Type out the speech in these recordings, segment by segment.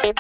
Hey,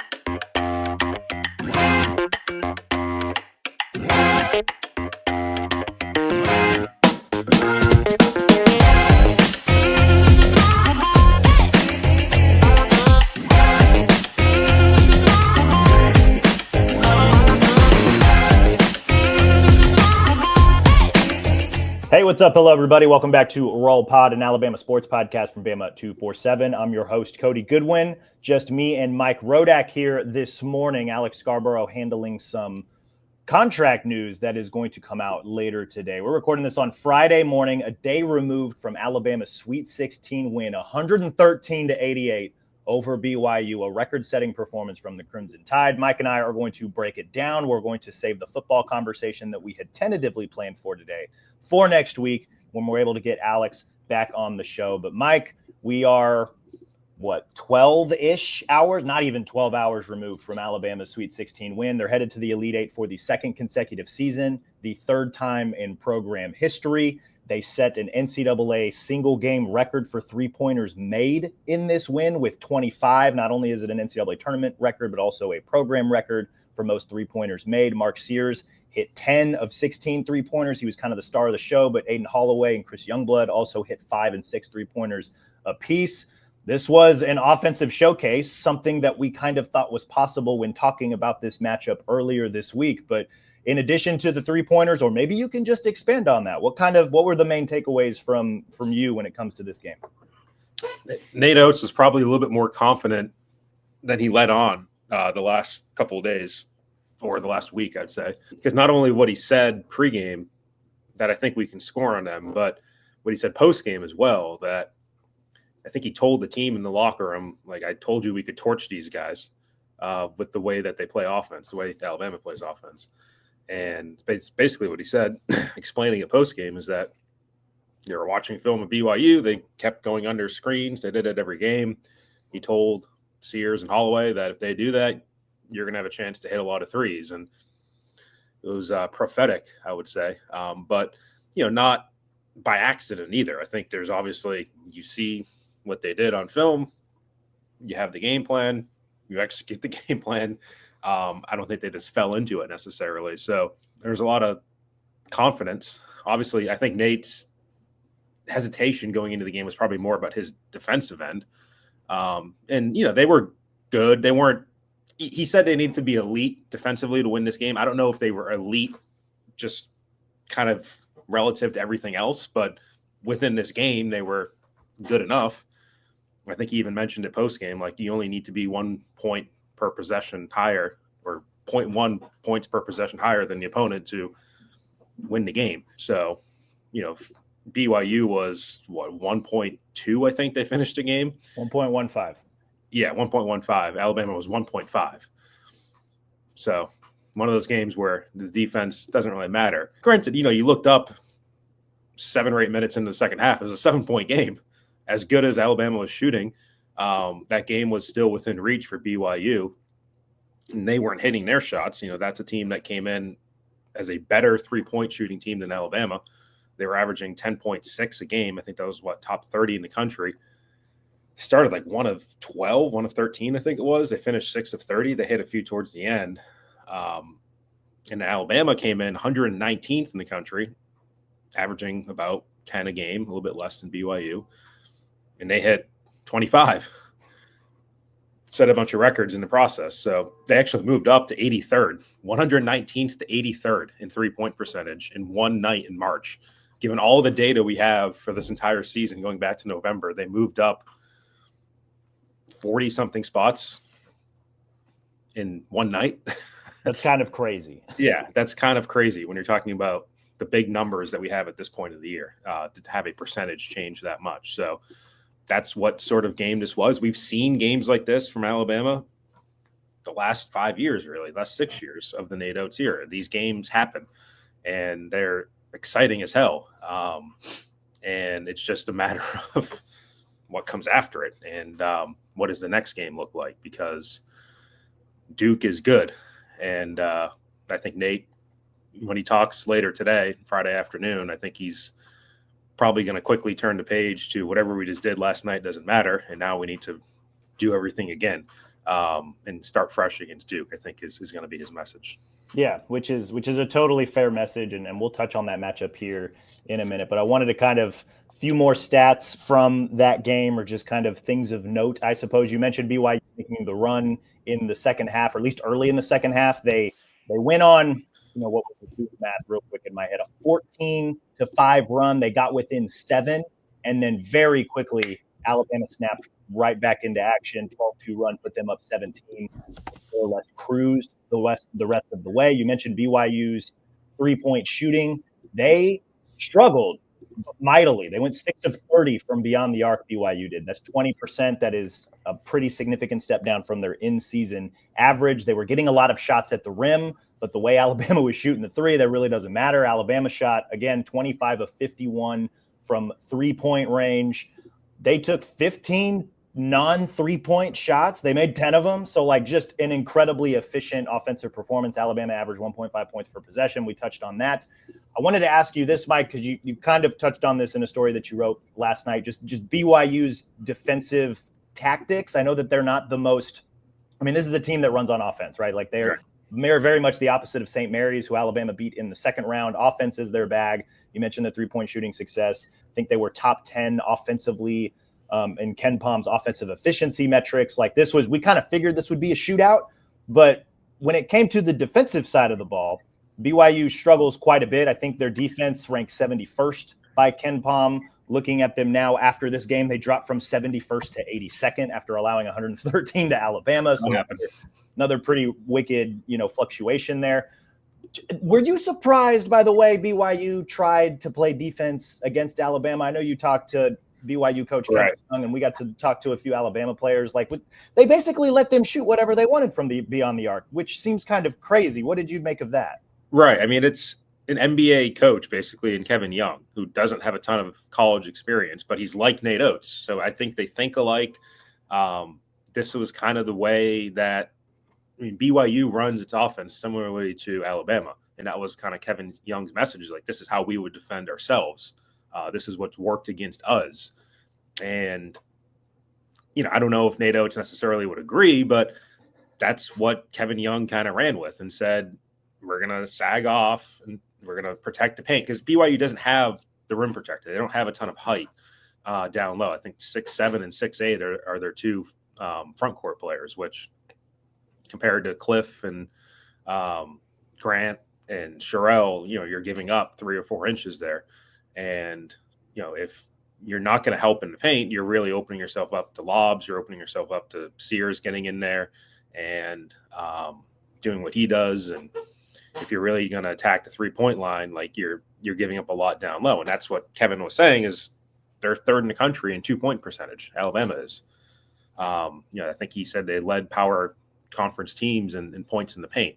what's up? Hello, everybody. Welcome back to Roll Pod, an Alabama sports podcast from Bama 247. I'm your host, Cody Goodwin. Just me and Mike Rodak here this morning. Alex Scarborough handling some contract news that is going to come out later today. We're recording this on Friday morning, a day removed from Alabama's Sweet 16 win, 113-88 over BYU, a record-setting performance from the Crimson Tide. Mike and I are going to break it down. We're going to save the football conversation that we had tentatively planned for today for next week when we're able to get Alex back on the show. But Mike, we are, 12-ish hours, not even 12 hours removed from Alabama's Sweet 16 win. They're headed to the Elite Eight for the second consecutive season, the third time in program history. They set an NCAA single-game record for three-pointers made in this win with 25. Not only is it an NCAA tournament record, but also a program record for most three-pointers made. Mark Sears hit 10 of 16 three-pointers. He was kind of the star of the show, but Aiden Holloway and Chris Youngblood also hit 5 and 6 three-pointers apiece. This was an offensive showcase, something that we kind of thought was possible when talking about this matchup earlier this week. But in addition to the three-pointers, or maybe you can just expand on that, what were the main takeaways from you when it comes to this game? Nate Oates was probably a little bit more confident than he let on the last couple of days, or the last week, I'd say. Because not only what he said pregame, that I think we can score on them, but what he said postgame as well, that I think he told the team in the locker room, like, I told you we could torch these guys with the way that they play offense, the way Alabama plays offense. And basically what he said, explaining it postgame, is that they were watching film of BYU. They kept going under screens. They did it every game. He told Sears and Holloway that if they do that, you're going to have a chance to hit a lot of threes. And it was prophetic, I would say. But, not by accident either. I think there's obviously, you see what they did on film. You have the game plan. You execute the game plan. I don't think they just fell into it necessarily. So there's a lot of confidence. Obviously, I think Nate's hesitation going into the game was probably more about his defensive end. And, they were good. They weren't, he said they needed to be elite defensively to win this game. I don't know if they were elite just kind of relative to everything else, but within this game, they were good enough. I think he even mentioned it post-game, like, you only need to be 1 point per possession higher, or 0.1 points per possession higher than the opponent to win the game. So, BYU was 1.2, I think they finished the game. 1.15. Yeah, 1.15. Alabama was 1.5. So one of those games where the defense doesn't really matter. Granted, you looked up 7 or 8 minutes into the second half. It was a 7-point game. As good as Alabama was shooting, that game was still within reach for BYU, and they weren't hitting their shots. That's a team that came in as a better 3-point shooting team than Alabama. They were averaging 10.6 a game. I think that was top 30 in the country. Started like 1 of 12, 1 of 13, I think it was. They finished 6 of 30. They hit a few towards the end. And Alabama came in 119th in the country, averaging about 10 a game, a little bit less than BYU. And they hit 25, set a bunch of records in the process. So they actually moved up to 83rd, 119th to 83rd in 3-point percentage in one night in March. Given all the data we have for this entire season going back to November, they moved up 40-something spots in one night. That's kind of crazy. Yeah, that's kind of crazy when you're talking about the big numbers that we have at this point of the year, to have a percentage change that much. So that's what sort of game this was. We've seen games like this from Alabama the last 5 years, really, last 6 years of the Nate Oates era. These games happen, and they're exciting as hell. And it's just a matter of what comes after it, and what does the next game look like, because Duke is good. And I think Nate, when he talks later today, Friday afternoon, I think he's probably going to quickly turn the page to whatever we just did last night doesn't matter, and now we need to do everything again. and start fresh against Duke, I think is going to be his message. Yeah, which is a totally fair message, and we'll touch on that matchup here in a minute. But I wanted to kind of few more stats from that game, or just kind of things of note. I suppose you mentioned BYU making the run in the second half, or at least early in the second half. They went on, what was the math real quick in my head, a 14-5 run. They got within 7, and then very quickly Alabama snapped right back into action. 12-2 run put them up 17. More or less cruised the rest of the way. You mentioned BYU's 3-point shooting. They struggled mightily. They went 6 of 30 from beyond the arc. BYU did. That's 20%. That is a pretty significant step down from their in-season average. They were getting a lot of shots at the rim, but the way Alabama was shooting the three, that really doesn't matter. Alabama shot, again, 25 of 51 from 3-point range. They took 15 non-3-point shots. They made 10 of them. So just an incredibly efficient offensive performance. Alabama averaged 1.5 points per possession. We touched on that. I wanted to ask you this, Mike, because you kind of touched on this in a story that you wrote last night, just BYU's defensive tactics. I know that they're not the most, this is a team that runs on offense, right? They're very much the opposite of St. Mary's, who Alabama beat in the second round. Offense is their bag. You mentioned the 3-point shooting success. I think they were top 10 offensively in Ken Palm's offensive efficiency metrics. We kind of figured this would be a shootout, but when it came to the defensive side of the ball, BYU struggles quite a bit. I think their defense ranked 71st by Ken Palm. Looking at them now after this game, they dropped from 71st to 82nd after allowing 113 to Alabama. So another pretty wicked, fluctuation there. Were you surprised by the way BYU tried to play defense against Alabama? I know you talked to BYU coach Kevin Young, and we got to talk to a few Alabama players. They basically let them shoot whatever they wanted from beyond the arc, which seems kind of crazy. What did you make of that? Right. It's an NBA coach, basically, in Kevin Young, who doesn't have a ton of college experience, but he's like Nate Oates. So I think they think alike. This was kind of the way that, BYU runs its offense similarly to Alabama. And that was kind of Kevin Young's message. This is how we would defend ourselves. This is what's worked against us. And, I don't know if Nate Oates necessarily would agree, but that's what Kevin Young kind of ran with and said, we're going to sag off and we're going to protect the paint, because BYU doesn't have the rim protector. They don't have a ton of height down low. I think 6'7" and 6'8" are their two front court players, which compared to Cliff and Grant and Sherelle, you're giving up 3 or 4 inches there. And, if you're not going to help in the paint, you're really opening yourself up to lobs. You're opening yourself up to Sears getting in there and doing what he does. And if you're really going to attack the 3-point line, you're giving up a lot down low. And that's what Kevin was saying is they're third in the country in 2-point percentage. Alabama is. I think he said they led power conference teams in points in the paint.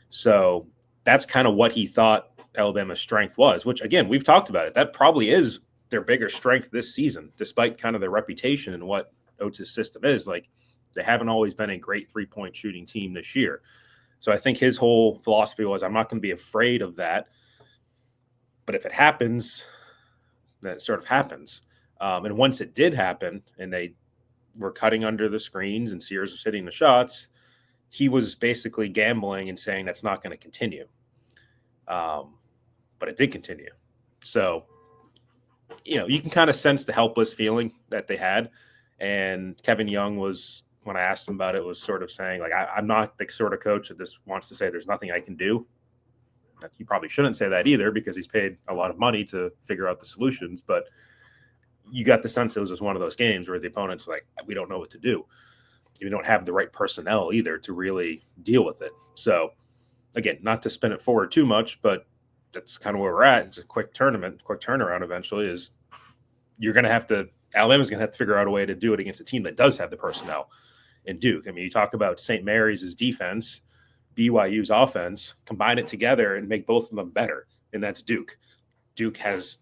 So that's kind of what he thought Alabama's strength was, which, again, we've talked about it. That probably is their bigger strength this season, despite kind of their reputation and what Oates' system is. They haven't always been a great 3-point shooting team this year. So I think his whole philosophy was, I'm not going to be afraid of that. But if it happens, then it sort of happens. And once it did happen and they were cutting under the screens and Sears was hitting the shots, he was basically gambling and saying that's not going to continue. But it did continue. So, you can kind of sense the helpless feeling that they had. And Kevin Young was, when I asked him about it, was sort of saying, I'm not the sort of coach that just wants to say there's nothing I can do. He probably shouldn't say that either, because he's paid a lot of money to figure out the solutions. But you got the sense it was just one of those games where the opponent's we don't know what to do. We don't have the right personnel either to really deal with it. So, again, not to spin it forward too much, but that's kind of where we're at. It's a quick turnaround eventually. Is Alabama's going to have to figure out a way to do it against a team that does have the personnel in Duke. You talk about St. Mary's defense, BYU's offense, combine it together and make both of them better, and that's Duke. Duke has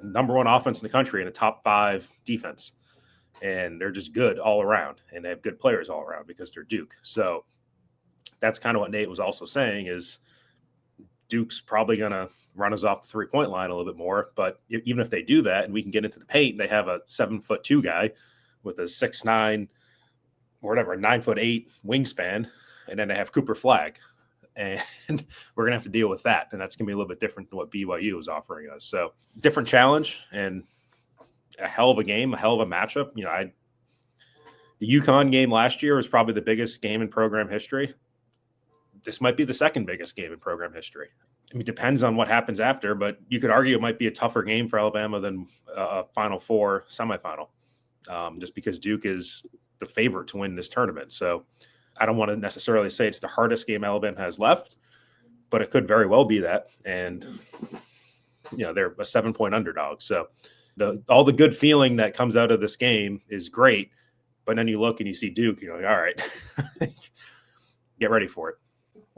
number 1 offense in the country and a top 5 defense, and they're just good all around, and they have good players all around because they're Duke. So that's kind of what Nate was also saying is Duke's probably going to run us off the 3-point line a little bit more. But even if they do that and we can get into the paint, they have a 7'2" guy with a 6'9", or whatever, 9'8" wingspan, and then they have Cooper Flagg. And we're going to have to deal with that. And that's going to be a little bit different than what BYU is offering us. So different challenge and a hell of a game, a hell of a matchup. The UConn game last year was probably the biggest game in program history. This might be the second biggest game in program history. I mean, it depends on what happens after, but you could argue it might be a tougher game for Alabama than a Final Four semifinal, just because Duke is the favorite to win this tournament. So I don't want to necessarily say it's the hardest game Alabama has left, but it could very well be that. And, they're a 7-point underdog. So all the good feeling that comes out of this game is great. But then you look and you see Duke, you're like, all right, get ready for it.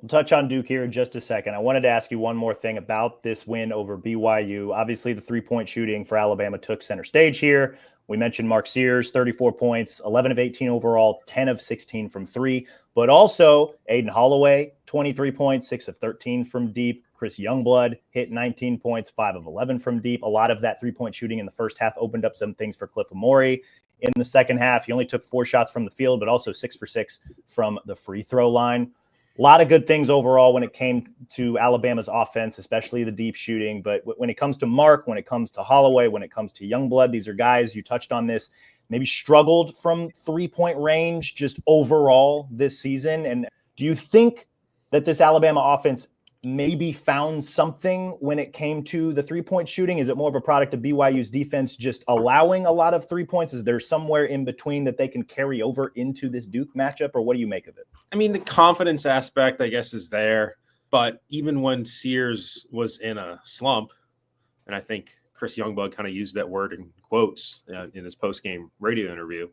We'll touch on Duke here in just a second. I wanted to ask you one more thing about this win over BYU. Obviously, the three-point shooting for Alabama took center stage here. We mentioned Mark Sears, 34 points, 11 of 18 overall, 10 of 16 from three. But also, Aiden Holloway, 23 points, 6 of 13 from deep. Chris Youngblood hit 19 points, 5 of 11 from deep. A lot of that three-point shooting in the first half opened up some things for Cliff Amore. In the second half, he only took 4 shots from the field, but also 6 for 6 from the free throw line. A lot of good things overall when it came to Alabama's offense, especially the deep shooting. But when it comes to Mark, when it comes to Holloway, when it comes to Youngblood, these are guys, you touched on this, maybe struggled from three-point range just overall this season. And do you think that this Alabama offense maybe found something when it came to the three-point shooting? Is it more of a product of BYU's defense just allowing a lot of 3 points? Is there somewhere in between that they can carry over into this Duke matchup, or what do you make of it? I mean, the confidence aspect, I guess, is there. But even when Sears was in a slump, and I think Chris Youngblood kind of used that word in quotes in his post-game radio interview,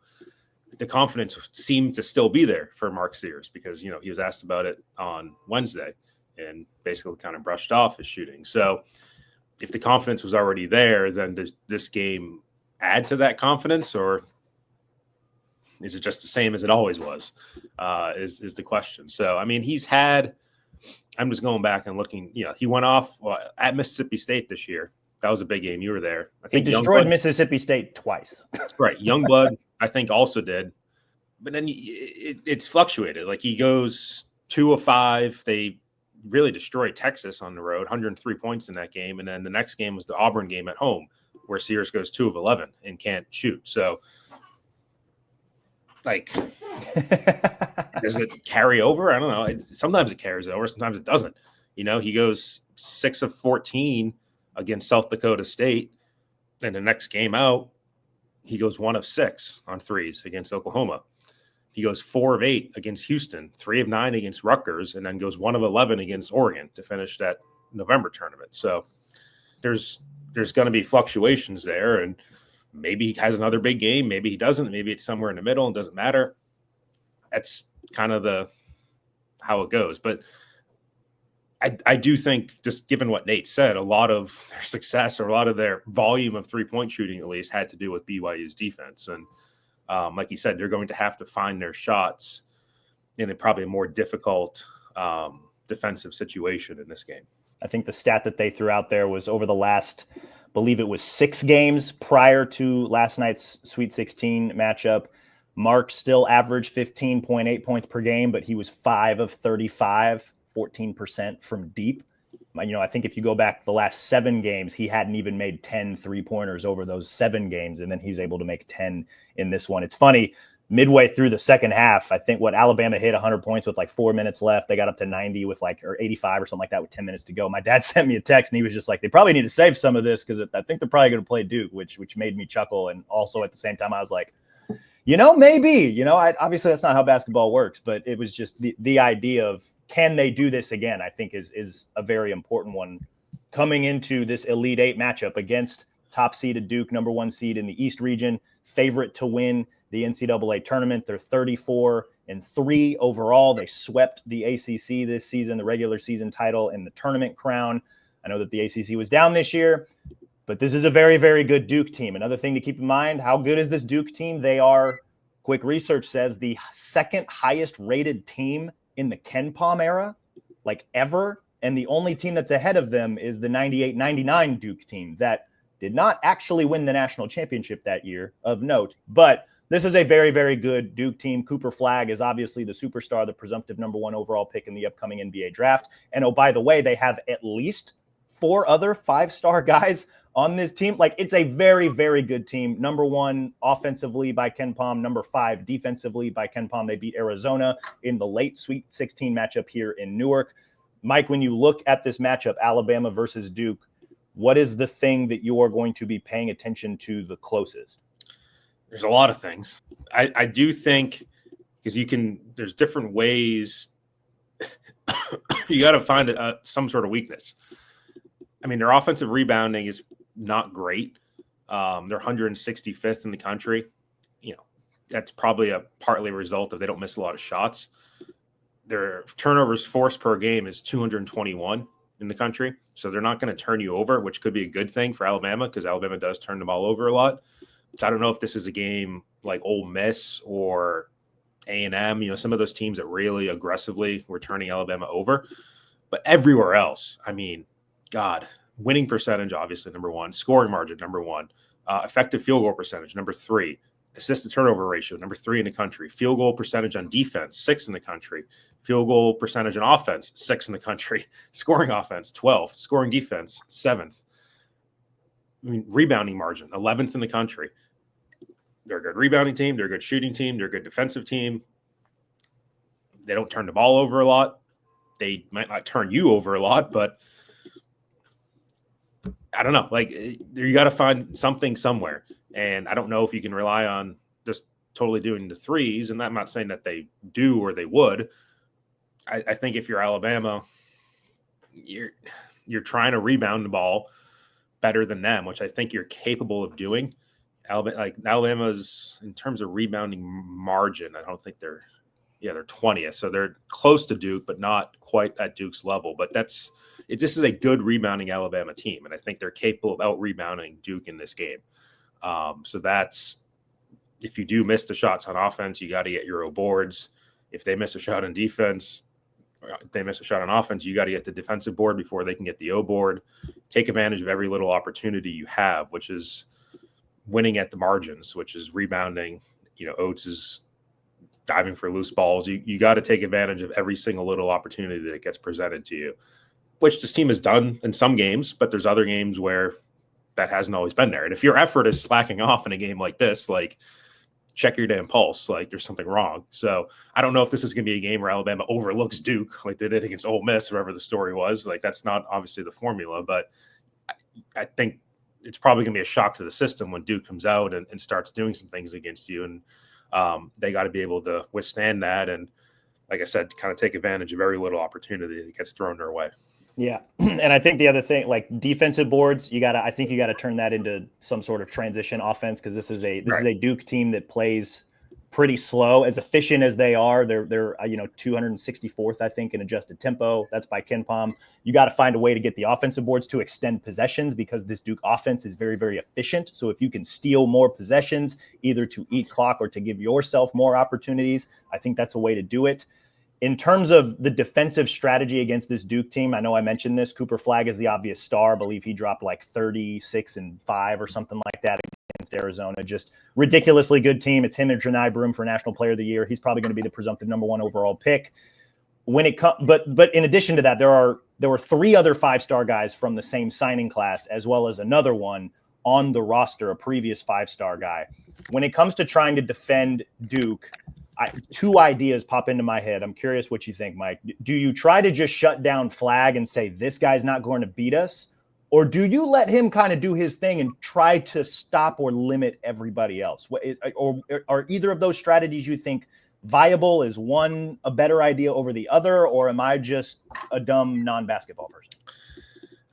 the confidence seemed to still be there for Mark Sears because, he was asked about it on Wednesday and basically kind of brushed off his shooting. So if the confidence was already there, then does this game add to that confidence, or is it just the same as it always was, is the question. So, I mean, I'm just going back and looking, he went off at Mississippi State this year. That was a big game. You were there. I think he destroyed Mississippi State twice. Right. Youngblood, I think, also did. But then it's fluctuated. Like he goes 2 of 5. They really destroyed Texas on the road, 103 points in that game. And then the next game was the Auburn game at home, where Sears goes 2 of 11 and can't shoot. So, does it carry over? I don't know. Sometimes it carries over. Sometimes it doesn't. He goes 6 of 14 against South Dakota State. And the next game out, he goes 1 of 6 on threes against Oklahoma. He goes 4 of 8 against Houston, 3 of 9 against Rutgers, and then goes 1 of 11 against Oregon to finish that November tournament. So there's going to be fluctuations there, and maybe he has another big game. Maybe he doesn't. Maybe it's somewhere in the middle and doesn't matter. That's kind of how it goes. But I do think, just given what Nate said, a lot of their success or a lot of their volume of three-point shooting at least had to do with BYU's defense. And like you said, they're going to have to find their shots in probably a more difficult defensive situation in this game. I think the stat that they threw out there was over the last, I believe it was 6 games prior to last night's Sweet 16 matchup. Mark still averaged 15.8 points per game, but he was 5 of 35, 14% from deep. I think if you go back the last 7 games, he hadn't even made 10 3-pointers over those 7 games, and then he's able to make 10 in this one. It's funny, midway through the second half, I think Alabama hit 100 points with 4 minutes left. They got up to 90 with or 85 or something like that with 10 minutes to go. My dad sent me a text, and he was just like, they probably need to save some of this because I think they're probably going to play Duke, which made me chuckle. And also at the same time, I was like, maybe, obviously that's not how basketball works, but it was just the idea of, can they do this again? I think is a very important one coming into this Elite Eight matchup against top seeded Duke, number 1 seed in the East region, favorite to win the NCAA tournament. They're 34-3 overall. They swept the ACC this season, the regular season title and the tournament crown. I know that the ACC was down this year, but this is a very, very good Duke team. Another thing to keep in mind, how good is this Duke team? They are, quick research says, the second highest rated team in the Ken Pom era, ever. And the only team that's ahead of them is the 98-99 Duke team that did not actually win the national championship that year, of note, but This is a very, very good Duke team. Cooper Flagg is obviously the superstar, the presumptive number 1 overall pick in the upcoming NBA draft. And oh, by the way, they have at least 4 other 5-star guys on this team. Like, it's a very, very good team. Number 1 offensively by Ken Pom. Number 5 defensively by Ken Pom. They beat Arizona in the late Sweet 16 matchup here in Newark. Mike, when you look at this matchup, Alabama versus Duke, what is the thing that you are going to be paying attention to the closest? There's a lot of things. I do think, because there's different ways. You got to find some sort of weakness. I mean, their offensive rebounding is not great. They're 165th in the country. That's probably partly a result of they don't miss a lot of shots. Their turnovers forced per game is 221 in the country. So they're not going to turn you over, which could be a good thing for Alabama, because Alabama does turn the ball over a lot. So I don't know if this is a game like Ole Miss or A&M, some of those teams that really aggressively were turning Alabama over. But everywhere else, I mean, God, winning percentage, obviously, number 1. Scoring margin, number 1. Effective field goal percentage, number 3. Assist to turnover ratio, number 3 in the country. Field goal percentage on defense, 6 in the country. Field goal percentage on offense, 6 in the country. Scoring offense, 12th. Scoring defense, 7th. I mean, rebounding margin, 11th in the country. They're a good rebounding team. They're a good shooting team. They're a good defensive team. They don't turn the ball over a lot. They might not turn you over a lot, but I don't know. Like, you got to find something somewhere. And I don't know if you can rely on just totally doing the threes. And I'm not saying that they do or they would. I think if you're Alabama, you're trying to rebound the ball better than them, which I think you're capable of doing. Alabama's, in terms of rebounding margin, I don't think they're 20th. So they're close to Duke, but not quite at Duke's level. But this is a good rebounding Alabama team. And I think they're capable of out-rebounding Duke in this game. So that's, if you do miss the shots on offense, you got to get Euro boards. If they miss a shot on defense, they miss a shot on offense, you got to get the defensive board before they can get the O board. Take advantage of every little opportunity you have, which is winning at the margins, which is rebounding. Oates is diving for loose balls. You got to take advantage of every single little opportunity that gets presented to you, which this team has done in some games, but there's other games where that hasn't always been there. And if your effort is slacking off in a game like this, like, check your damn pulse. Like, there's something wrong. So I don't know if this is going to be a game where Alabama overlooks Duke like they did against Ole Miss, whatever the story was. Like, that's not obviously the formula, but I think it's probably going to be a shock to the system when Duke comes out and starts doing some things against you. And they got to be able to withstand that. And like I said, kind of take advantage of every little opportunity that gets thrown their way. Yeah. And I think the other thing, like defensive boards, I think you got to turn that into some sort of transition offense, because this is a Duke team that plays pretty slow. As efficient as they are, they're 264th, I think, in adjusted tempo. That's by Ken Pom. You got to find a way to get the offensive boards to extend possessions, because this Duke offense is very, very efficient. So if you can steal more possessions, either to eat clock or to give yourself more opportunities, I think that's a way to do it. In terms of the defensive strategy against this Duke team, I know I mentioned this. Cooper Flagg is the obvious star. I believe he dropped like 36 and 5 or something like that against Arizona. Just ridiculously good team. It's him and Janai Broom for National Player of the Year. He's probably going to be the presumptive number 1 overall pick. But in addition to that, there were 3 other 5-star guys from the same signing class, as well as another one on the roster, a previous 5-star guy. When it comes to trying to defend Duke, 2 ideas pop into my head. I'm curious what you think, Mike. Do you try to just shut down Flagg and say, this guy's not going to beat us? Or do you let him kind of do his thing and try to stop or limit everybody else? Or are either of those strategies you think viable? Is one a better idea over the other? Or am I just a dumb non-basketball person?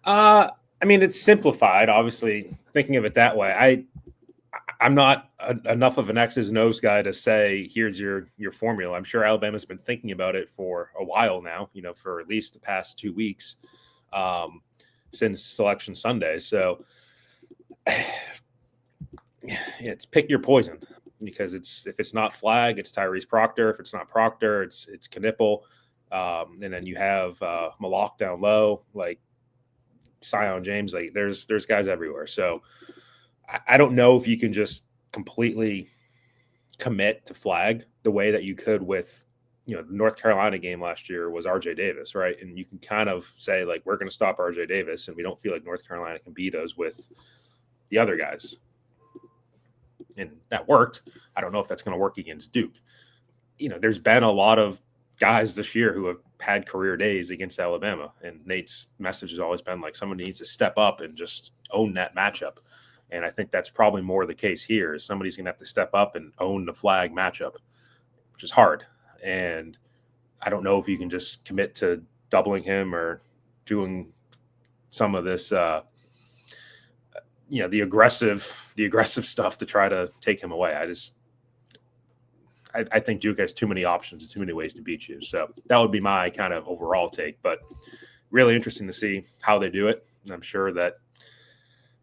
I mean, it's simplified, obviously, thinking of it that way. I'm not enough of an X's and O's guy to say, here's your formula. I'm sure Alabama's been thinking about it for a while now, for at least the past 2 weeks since Selection Sunday. So it's pick your poison, because if it's not Flagg, it's Tyrese Proctor. If it's not Proctor, it's Knipple. And then you have Malak down low, like Sion James. Like there's guys everywhere. So I don't know if you can just completely commit to flag the way that you could with, the North Carolina game last year was RJ Davis, right? And you can kind of say, like, we're going to stop RJ Davis, and we don't feel like North Carolina can beat us with the other guys. And that worked. I don't know if that's going to work against Duke. There's been a lot of guys this year who have had career days against Alabama, and Nate's message has always been like, someone needs to step up and just own that matchup. And I think that's probably more the case here, is somebody's going to have to step up and own the flag matchup, which is hard. And I don't know if you can just commit to doubling him or doing some of this, the aggressive stuff to try to take him away. I think Duke has too many options and too many ways to beat you. So that would be my kind of overall take, but really interesting to see how they do it. And I'm sure that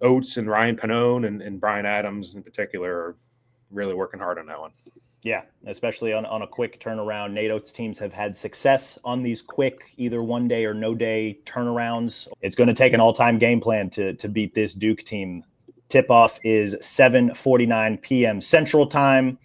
Oates and Ryan Pannone and Brian Adams in particular are really working hard on that one. Yeah, especially on a quick turnaround. Nate Oates' teams have had success on these quick, either one day or no day turnarounds. It's going to take an all-time game plan to beat this Duke team. Tip-off is 7:49 p.m. Central Time,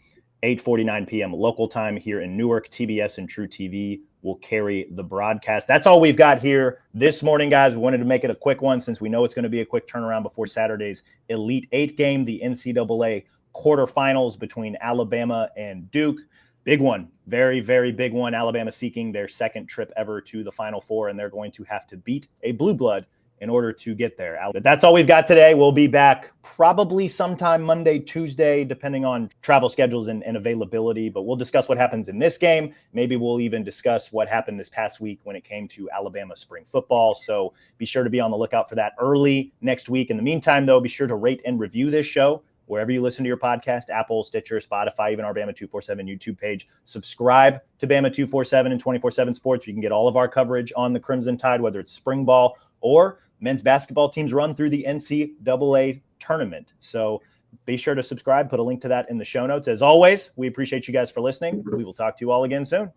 8:49 p.m. local time here in Newark. TBS and True TV will carry the broadcast. That's all we've got here this morning, guys. We wanted to make it a quick one since we know it's going to be a quick turnaround before Saturday's Elite Eight game, the NCAA quarterfinals between Alabama and Duke. Big one, very, very big one. Alabama seeking their second trip ever to the Final Four, and they're going to have to beat a blue blood in order to get there. But that's all we've got today. We'll be back probably sometime Monday, Tuesday, depending on travel schedules and availability. But we'll discuss what happens in this game. Maybe we'll even discuss what happened this past week when it came to Alabama spring football. So be sure to be on the lookout for that early next week. In the meantime, though, be sure to rate and review this show wherever you listen to your podcast, Apple, Stitcher, Spotify, even our Bama 247 YouTube page. Subscribe to Bama 247 and 24/7 Sports. You can get all of our coverage on the Crimson Tide, whether it's spring ball or men's basketball teams run through the NCAA tournament. So be sure to subscribe. Put a link to that in the show notes. As always, we appreciate you guys for listening. We will talk to you all again soon.